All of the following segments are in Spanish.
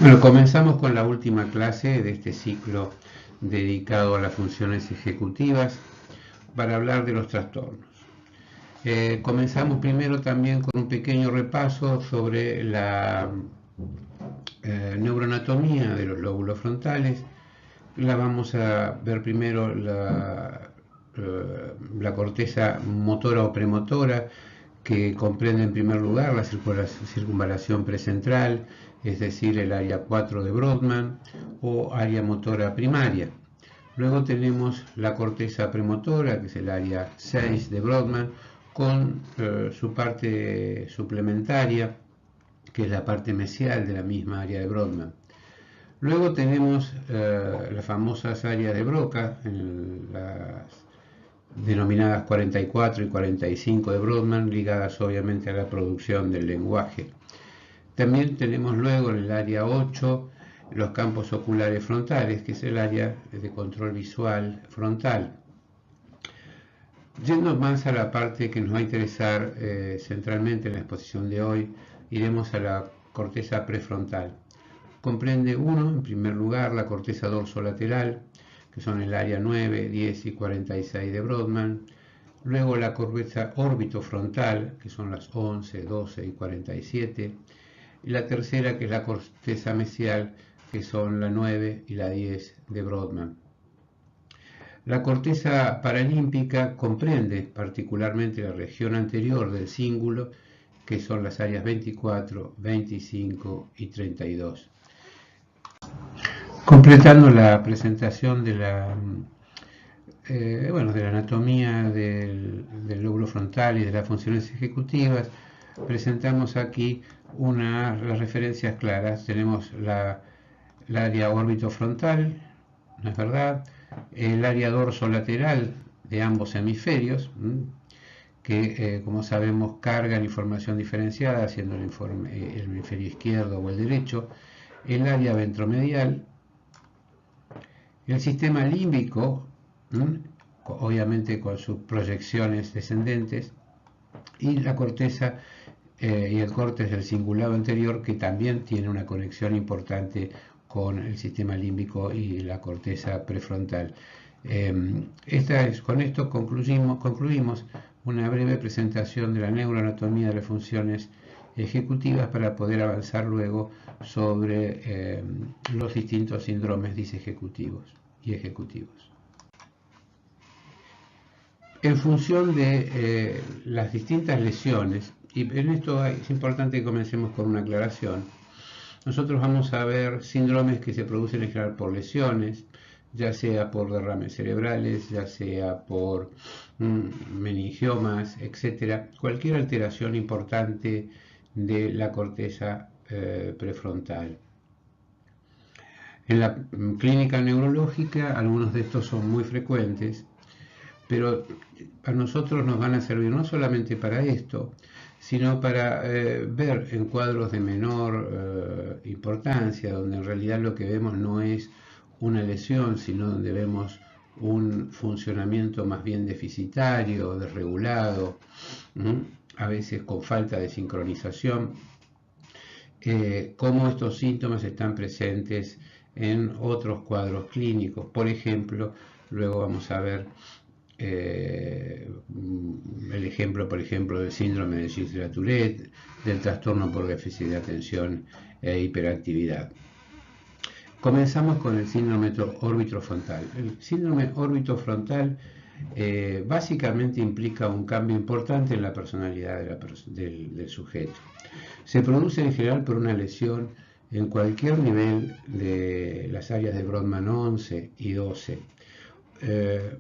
Bueno, comenzamos con la última clase de este ciclo dedicado a las funciones ejecutivas para hablar de los trastornos. Comenzamos primero también con un pequeño repaso sobre la neuroanatomía de los lóbulos frontales. La vamos a ver primero la corteza motora o premotora, que comprende en primer lugar la circunvalación precentral, es decir, el área 4 de Brodmann o área motora primaria. Luego tenemos la corteza premotora, que es el área 6 de Brodmann, con su parte suplementaria, que es la parte mesial de la misma área de Brodmann. Luego tenemos las famosas áreas de Broca, en las denominadas 44 y 45 de Brodmann, ligadas obviamente a la producción del lenguaje. También tenemos luego en el área 8 los campos oculares frontales, que es el área de control visual frontal. Yendo más a la parte que nos va a interesar centralmente en la exposición de hoy, iremos a la corteza prefrontal. Comprende en primer lugar, la corteza dorsolateral, que son el área 9, 10 y 46 de Brodmann. Luego la corteza órbitofrontal, que son las 11, 12 y 47. Y la tercera, que es la corteza mesial, que son la 9 y la 10 de Brodmann. La corteza paralímpica comprende particularmente la región anterior del cíngulo, que son las áreas 24, 25 y 32. Completando la presentación de la anatomía del lóbulo frontal y de las funciones ejecutivas, presentamos aquí las referencias claras. Tenemos la área orbitofrontal, ¿no es verdad? El área dorsolateral de ambos hemisferios, que como sabemos cargan información diferenciada, siendo el hemisferio izquierdo o el derecho. El área ventromedial, el sistema límbico, obviamente con sus proyecciones descendentes, y la corteza y el córtex del cingulado anterior, que también tiene una conexión importante con el sistema límbico y la corteza prefrontal. Con esto concluimos una breve presentación de la neuroanatomía de las funciones ejecutivas para poder avanzar luego sobre los distintos síndromes disejecutivos y ejecutivos. En función de las distintas lesiones, y en esto es importante que comencemos con una aclaración, nosotros vamos a ver síndromes que se producen en general por lesiones, ya sea por derrames cerebrales, ya sea por meningiomas, etc. Cualquier alteración importante de la corteza prefrontal. En la clínica neurológica, algunos de estos son muy frecuentes, pero a nosotros nos van a servir no solamente para esto, sino para ver en cuadros de menor importancia, donde en realidad lo que vemos no es una lesión, sino donde vemos un funcionamiento más bien deficitario, desregulado, a veces con falta de sincronización, cómo estos síntomas están presentes en otros cuadros clínicos. Por ejemplo, luego vamos a ver el ejemplo, por ejemplo, del síndrome de Gilles-Tourette, del trastorno por déficit de atención e hiperactividad. Comenzamos con el síndrome orbitofrontal. El síndrome orbitofrontal básicamente implica un cambio importante en la personalidad del sujeto. Se produce en general por una lesión en cualquier nivel de las áreas de Brodmann 11 y 12.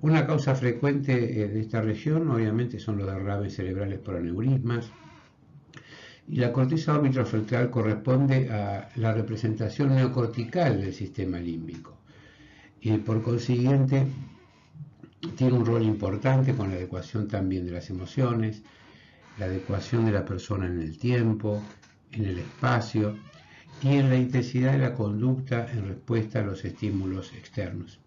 Una causa frecuente de esta región obviamente son los derrames cerebrales por aneurismas, y la corteza orbitofrontal corresponde a la representación neocortical del sistema límbico y por consiguiente tiene un rol importante con la adecuación también de las emociones, la adecuación de la persona en el tiempo, en el espacio y en la intensidad de la conducta en respuesta a los estímulos externos.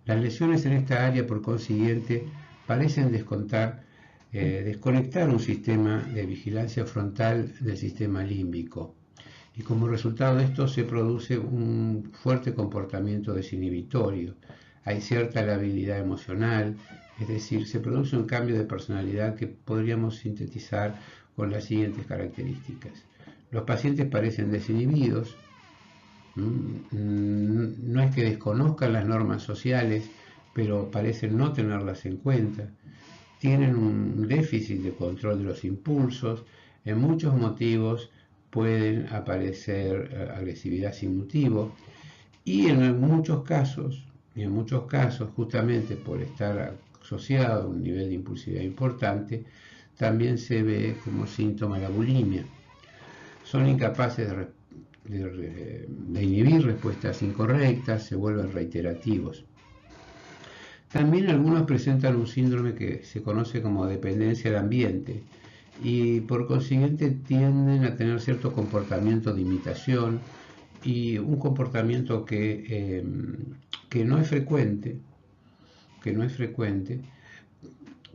Las lesiones en esta área, por consiguiente, parecen desconectar un sistema de vigilancia frontal del sistema límbico y como resultado de esto se produce un fuerte comportamiento desinhibitorio. Hay cierta labilidad emocional, es decir, se produce un cambio de personalidad que podríamos sintetizar con las siguientes características. Los pacientes parecen desinhibidos, no es que desconozcan las normas sociales, pero parecen no tenerlas en cuenta. Tienen un déficit de control de los impulsos. En muchos motivos pueden aparecer agresividad sin motivo y en muchos casos, justamente por estar asociado a un nivel de impulsividad importante, también se ve como síntoma la bulimia. Son incapaces de inhibir respuestas incorrectas, se vuelven reiterativos. También algunos presentan un síndrome que se conoce como dependencia del ambiente y por consiguiente tienden a tener cierto comportamiento de imitación y un comportamiento que no es frecuente,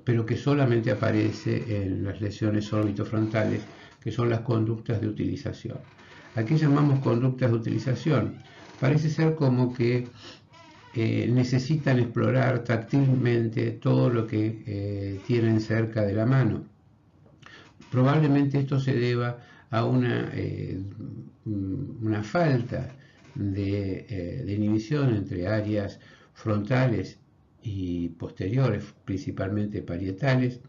pero que solamente aparece en las lesiones orbitofrontales, que son las conductas de utilización. ¿A qué llamamos conductas de utilización? Parece ser como que necesitan explorar táctilmente todo lo que tienen cerca de la mano. Probablemente esto se deba a una falta de inhibición entre áreas frontales y posteriores, principalmente parietales,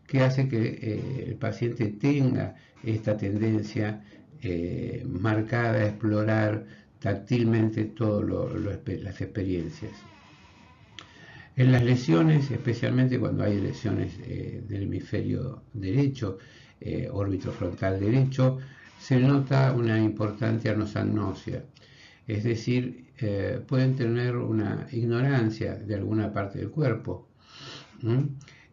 que hace que el paciente tenga esta tendencia marcada a explorar táctilmente todas las experiencias. En las lesiones, especialmente cuando hay lesiones del hemisferio derecho, orbitofrontal derecho, se nota una importante anosagnosia, es decir, pueden tener una ignorancia de alguna parte del cuerpo.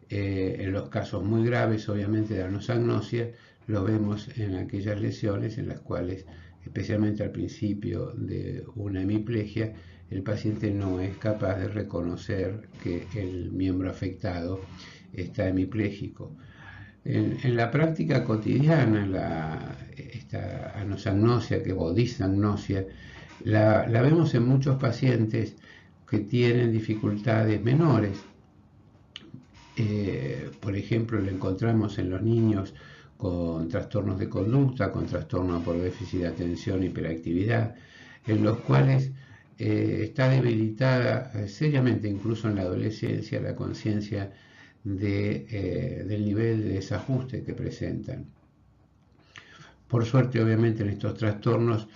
En los casos muy graves, obviamente, de anosagnosia, lo vemos en aquellas lesiones en las cuales, especialmente al principio de una hemiplegia, el paciente no es capaz de reconocer que el miembro afectado está hemipléjico. En la práctica cotidiana, esta anosagnosia o disagnosia, la vemos en muchos pacientes que tienen dificultades menores. Por ejemplo, lo encontramos en los niños con trastornos de conducta, con trastorno por déficit de atención e hiperactividad, en los cuales está debilitada seriamente, incluso en la adolescencia, la conciencia del nivel de desajuste que presentan. Por suerte, obviamente, en estos trastornos,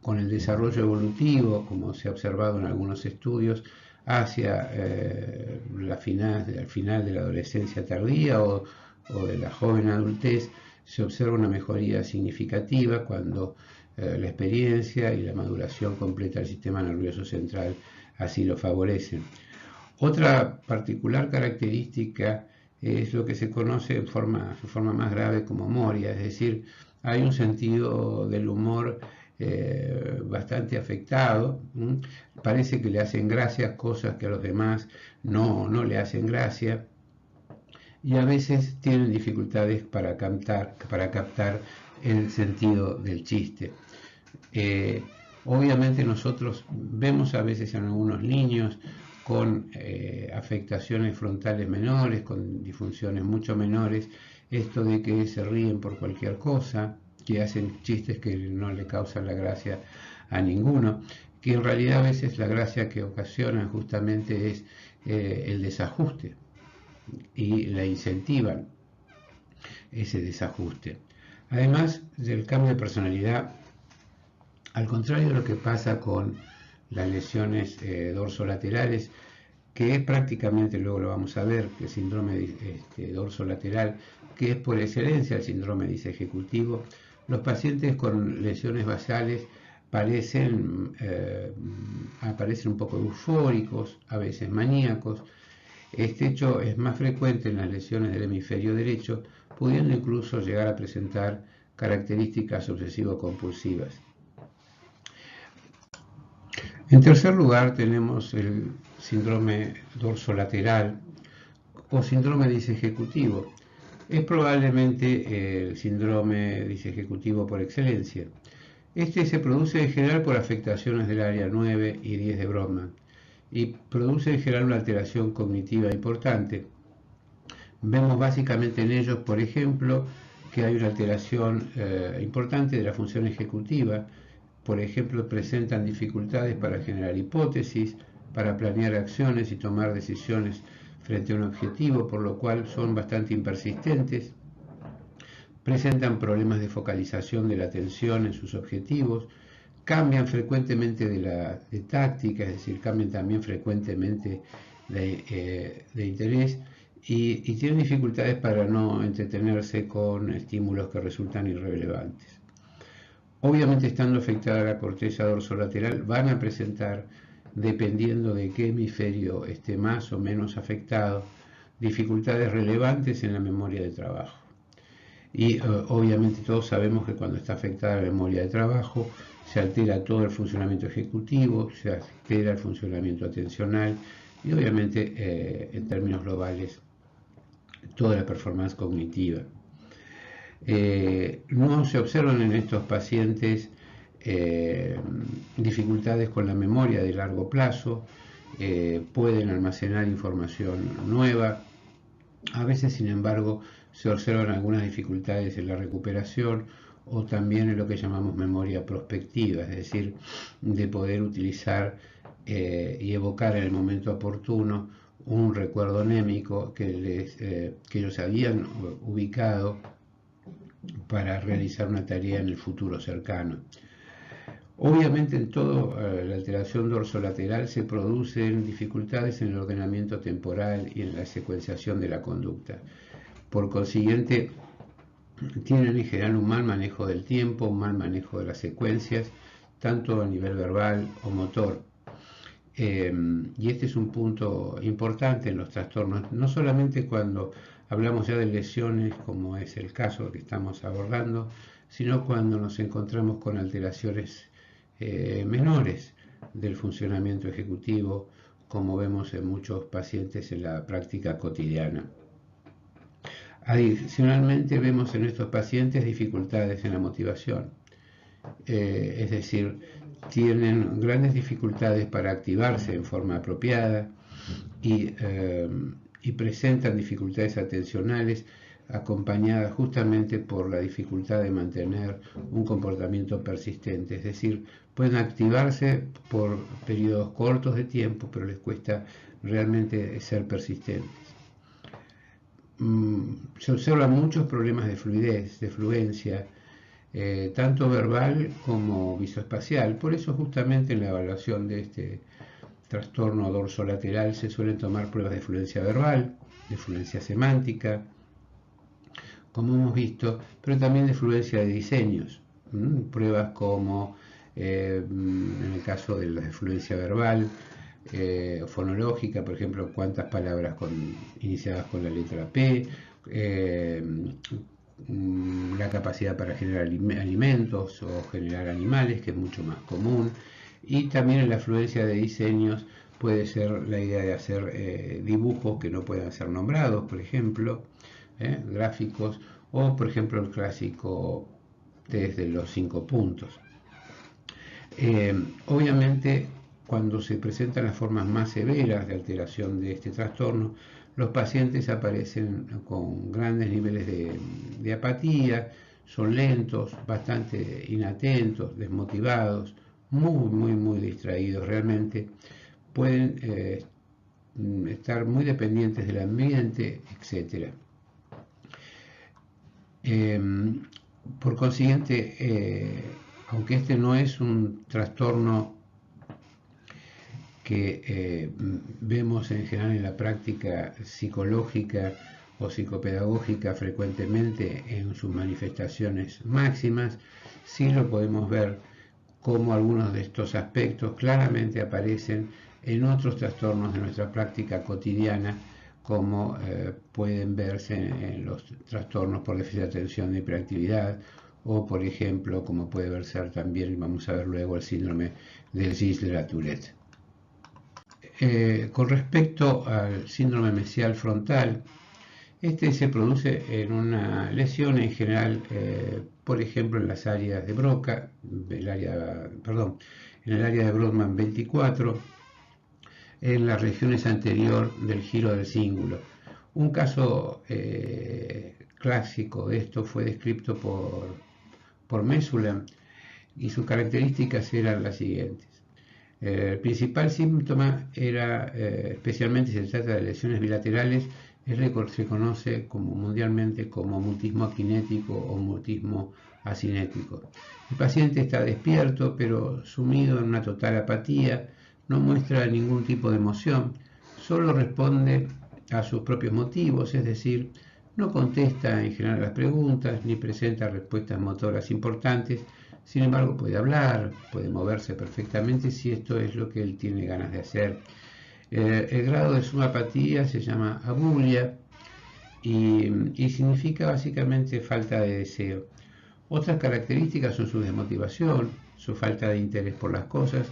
con el desarrollo evolutivo, como se ha observado en algunos estudios, hacia al final de la adolescencia tardía o de la joven adultez, se observa una mejoría significativa cuando la experiencia y la maduración completa del sistema nervioso central así lo favorecen. Otra particular característica es lo que se conoce de forma más grave como moria, es decir, hay un sentido del humor bastante afectado. Parece que le hacen gracia cosas que a los demás no le hacen gracia, y a veces tienen dificultades para captar el sentido del chiste. Obviamente nosotros vemos a veces en algunos niños con afectaciones frontales menores, con disfunciones mucho menores, esto de que se ríen por cualquier cosa, que hacen chistes que no le causan la gracia a ninguno, que en realidad a veces la gracia que ocasionan justamente es el desajuste, y la incentivan ese desajuste. Además del cambio de personalidad, al contrario de lo que pasa con las lesiones dorsolaterales, que es prácticamente, luego lo vamos a ver, que el síndrome dorsolateral, que es por excelencia el síndrome disejecutivo, los pacientes con lesiones basales aparecen un poco eufóricos, a veces maníacos. Este hecho es más frecuente en las lesiones del hemisferio derecho, pudiendo incluso llegar a presentar características obsesivo-compulsivas. En tercer lugar tenemos el síndrome dorsolateral o síndrome disejecutivo, es probablemente el síndrome disejecutivo por excelencia. Este se produce en general por afectaciones del área 9 y 10 de Brodmann y produce en general una alteración cognitiva importante. Vemos básicamente en ellos, por ejemplo, que hay una alteración importante de la función ejecutiva. Por ejemplo, presentan dificultades para generar hipótesis, para planear acciones y tomar decisiones frente a un objetivo, por lo cual son bastante impersistentes. Presentan problemas de focalización de la atención en sus objetivos, cambian frecuentemente de táctica, es decir, cambian también frecuentemente de interés y tienen dificultades para no entretenerse con estímulos que resultan irrelevantes. Obviamente, estando afectada la corteza dorsolateral, van a presentar, dependiendo de qué hemisferio esté más o menos afectado, dificultades relevantes en la memoria de trabajo. Y obviamente todos sabemos que cuando está afectada la memoria de trabajo, se altera todo el funcionamiento ejecutivo, se altera el funcionamiento atencional y obviamente en términos globales toda la performance cognitiva. No se observan en estos pacientes dificultades con la memoria de largo plazo, pueden almacenar información nueva. A veces, sin embargo, se observan algunas dificultades en la recuperación o también en lo que llamamos memoria prospectiva, es decir, de poder utilizar y evocar en el momento oportuno un recuerdo anémico que ellos habían ubicado para realizar una tarea en el futuro cercano. Obviamente, en toda la alteración dorsolateral se producen dificultades en el ordenamiento temporal y en la secuenciación de la conducta. Por consiguiente, tienen en general un mal manejo del tiempo, un mal manejo de las secuencias, tanto a nivel verbal o motor. Y este es un punto importante en los trastornos, no solamente cuando hablamos ya de lesiones, como es el caso que estamos abordando, sino cuando nos encontramos con alteraciones menores del funcionamiento ejecutivo, como vemos en muchos pacientes en la práctica cotidiana. Adicionalmente, vemos en estos pacientes dificultades en la motivación, es decir, tienen grandes dificultades para activarse en forma apropiada y presentan dificultades atencionales acompañadas justamente por la dificultad de mantener un comportamiento persistente, es decir, pueden activarse por periodos cortos de tiempo, pero les cuesta realmente ser persistentes. Se observan muchos problemas de fluidez, de fluencia, tanto verbal como visoespacial. Por eso, justamente en la evaluación de este trastorno dorsolateral se suelen tomar pruebas de fluencia verbal, de fluencia semántica, como hemos visto, pero también de fluencia de diseños. Pruebas como, en el caso de la fluencia verbal, fonológica, por ejemplo, cuántas palabras iniciadas con la letra P, la capacidad para generar alimentos o generar animales, que es mucho más común, y también en la fluencia de diseños puede ser la idea de hacer dibujos que no puedan ser nombrados, por ejemplo, gráficos, o por ejemplo el clásico test de los 5 puntos. Obviamente, cuando se presentan las formas más severas de alteración de este trastorno, los pacientes aparecen con grandes niveles de apatía, son lentos, bastante inatentos, desmotivados, muy distraídos. Realmente pueden estar muy dependientes del ambiente, etc. Por consiguiente, aunque este no es un trastorno que vemos en general en la práctica psicológica o psicopedagógica frecuentemente en sus manifestaciones máximas, sí lo podemos ver como algunos de estos aspectos claramente aparecen en otros trastornos de nuestra práctica cotidiana, como pueden verse en los trastornos por déficit de atención de hiperactividad, o por ejemplo, como puede verse también, vamos a ver luego, el síndrome de Gisler-Tourette. Con respecto al síndrome mesial frontal, Este se produce en una lesión en general, por ejemplo, en las áreas de Broca, en el área de Brodmann 24, en las regiones anterior del giro del cíngulo. Un caso clásico de esto fue descrito por Mesulam y sus características eran las siguientes. El principal síntoma era, especialmente si se trata de lesiones bilaterales, se conoce mundialmente como mutismo akinético o mutismo asinético. El paciente está despierto, pero sumido en una total apatía, no muestra ningún tipo de emoción, solo responde a sus propios motivos, es decir, no contesta en general las preguntas ni presenta respuestas motoras importantes. Sin embargo, puede hablar, puede moverse perfectamente si esto es lo que él tiene ganas de hacer. El grado de suma apatía se llama abulia y significa básicamente falta de deseo. Otras características son su desmotivación, su falta de interés por las cosas,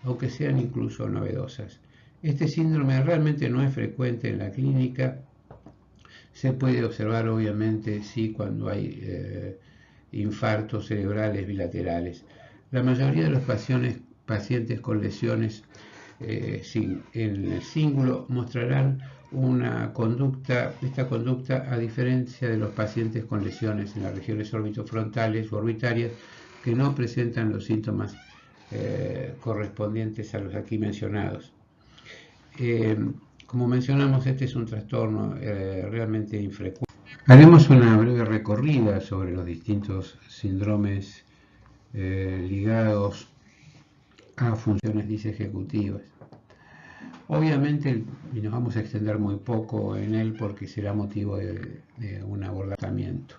aunque sean incluso novedosas. Este síndrome realmente no es frecuente en la clínica. Se puede observar obviamente sí cuando hay infartos cerebrales bilaterales. La mayoría de los pacientes con lesiones en el cíngulo mostrarán esta conducta a diferencia de los pacientes con lesiones en las regiones orbitofrontales o orbitarias que no presentan los síntomas correspondientes a los aquí mencionados. Como mencionamos, este es un trastorno realmente infrecuente. Haremos una breve recorrida sobre los distintos síndromes ligados a funciones disejecutivas. Obviamente, y nos vamos a extender muy poco en él porque será motivo de un abordamiento.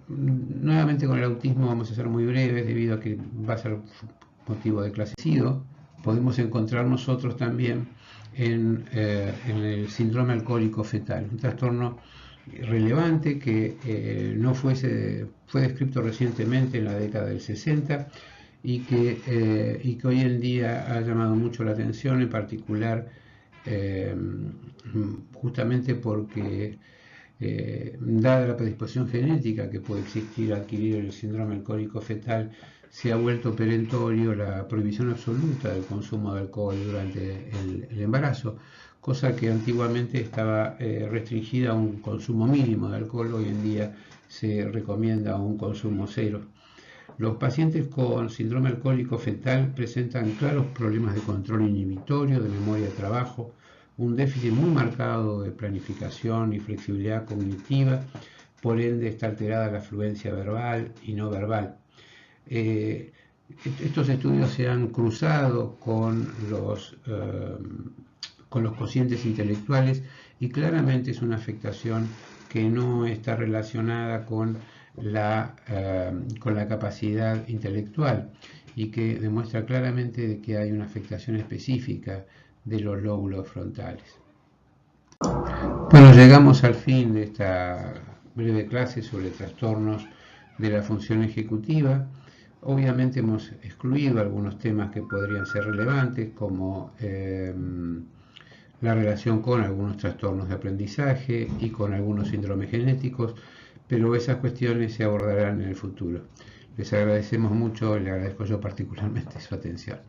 Nuevamente con el autismo vamos a ser muy breves debido a que va a ser motivo de clase. Podemos encontrar nosotros también en el síndrome alcohólico fetal, un trastorno relevante que fue descrito recientemente en la década del 60 y que hoy en día ha llamado mucho la atención, en particular justamente porque dada la predisposición genética que puede existir a adquirir el síndrome alcohólico fetal, se ha vuelto perentorio la prohibición absoluta del consumo de alcohol durante el embarazo, cosa que antiguamente estaba restringida a un consumo mínimo de alcohol. Hoy en día se recomienda un consumo cero. Los pacientes con síndrome alcohólico fetal presentan claros problemas de control inhibitorio, de memoria de trabajo, un déficit muy marcado de planificación y flexibilidad cognitiva, por ende está alterada la fluencia verbal y no verbal. Estos estudios se han cruzado con los cocientes intelectuales y claramente es una afectación que no está relacionada con la capacidad intelectual y que demuestra claramente que hay una afectación específica de los lóbulos frontales. Bueno, llegamos al fin de esta breve clase sobre trastornos de la función ejecutiva. Obviamente hemos excluido algunos temas que podrían ser relevantes, como la relación con algunos trastornos de aprendizaje y con algunos síndromes genéticos, pero esas cuestiones se abordarán en el futuro. Les agradecemos mucho, le agradezco yo particularmente su atención.